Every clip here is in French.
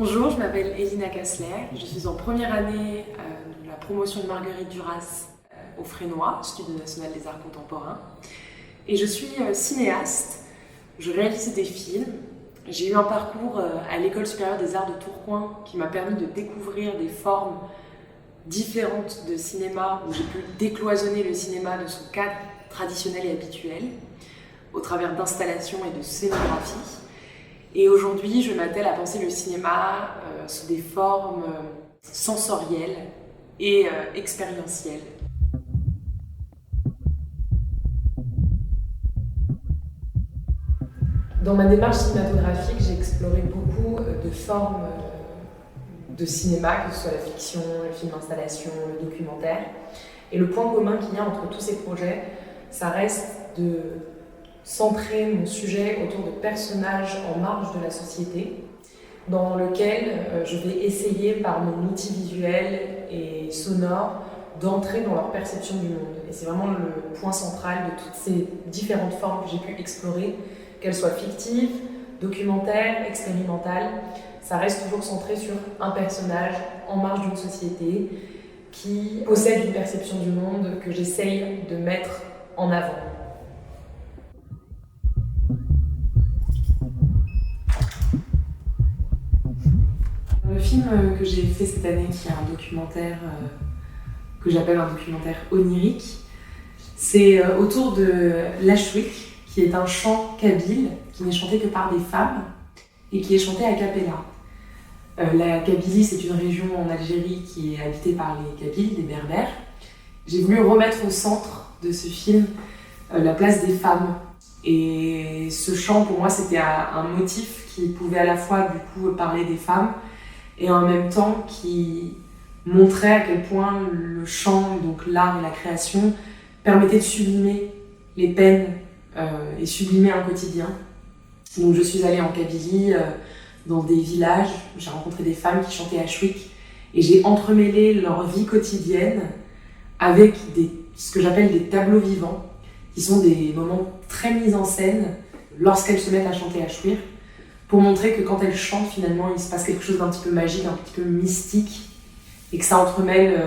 Bonjour, je m'appelle Elina Kassler, je suis en première année de la promotion de Marguerite Duras au Frénois, Studio national des arts contemporains. Et je suis cinéaste, je réalise des films. J'ai eu un parcours à l'École supérieure des arts de Tourcoing qui m'a permis de découvrir des formes différentes de cinéma, où j'ai pu décloisonner le cinéma de son cadre traditionnel et habituel, au travers d'installations et de scénographie. Et aujourd'hui, je m'attelle à penser le cinéma sous des formes sensorielles et expérientielles. Dans ma démarche cinématographique, j'ai exploré beaucoup de formes de cinéma, que ce soit la fiction, le film installation, le documentaire. Et le point commun qu'il y a entre tous ces projets, ça reste de centrer mon sujet autour de personnages en marge de la société, dans lequel je vais essayer par mon outil visuel et sonore d'entrer dans leur perception du monde. Et c'est vraiment le point central de toutes ces différentes formes que j'ai pu explorer, qu'elles soient fictives, documentaires, expérimentales. Ça reste toujours centré sur un personnage en marge d'une société qui possède une perception du monde que j'essaye de mettre en avant. Le film que j'ai fait cette année, qui est un documentaire que j'appelle un documentaire onirique, c'est autour de l'Achouik, qui est un chant kabyle qui n'est chanté que par des femmes et qui est chanté a cappella. La Kabylie, c'est une région en Algérie qui est habitée par les Kabyles, des Berbères. J'ai voulu remettre au centre de ce film la place des femmes. Et ce chant, pour moi, c'était un motif qui pouvait à la fois du coup parler des femmes et en même temps qui montrait à quel point le chant, donc l'art et la création, permettaient de sublimer les peines et sublimer un quotidien. Donc je suis allée en Kabylie, dans des villages, j'ai rencontré des femmes qui chantaient Achouik et j'ai entremêlé leur vie quotidienne avec ce que j'appelle des tableaux vivants, qui sont des moments très mis en scène lorsqu'elles se mettent à chanter Achouik, pour montrer que quand elles chantent, finalement, il se passe quelque chose d'un petit peu magique, un petit peu mystique, et que ça entremêle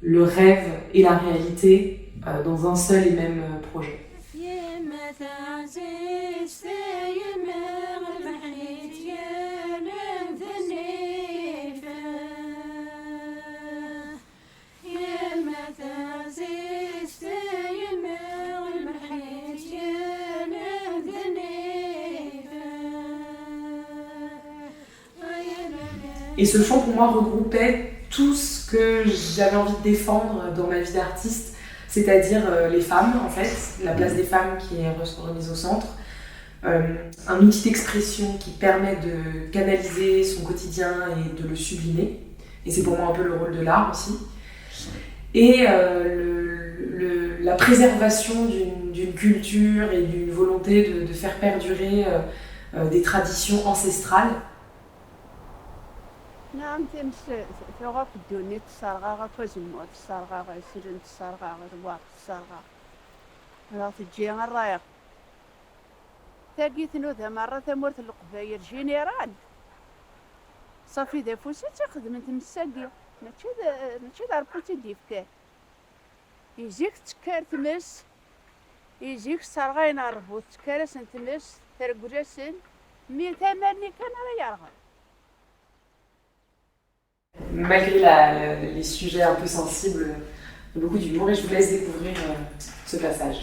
le rêve et la réalité dans un seul et même projet. Et ce chant, pour moi, regroupait tout ce que j'avais envie de défendre dans ma vie d'artiste, c'est-à-dire les femmes, en fait, la place des femmes qui est remise au centre, un outil d'expression qui permet de canaliser son quotidien et de le sublimer, et c'est pour moi un peu le rôle de l'art aussi, et la préservation d'une culture et d'une volonté de faire perdurer des traditions ancestrales. نعم ثغا في الدنيا تصارغا فزموت تصارغا سرن تصارغا رواق تصارغا لا تجي الرايق تاقي ثنوثا مرة ثمورة القباير جينيرال صافي ذا فوسي تاخذ من تمساقية ماشي دار بوتي ديفكاه يجيك تكار تمس يجيك تصارغاين ربوت تكارسن تمس ترقراسن مي ثماني كان راه يرغب. Malgré les sujets un peu sensibles, il y a beaucoup d'humour et je vous laisse découvrir ce passage.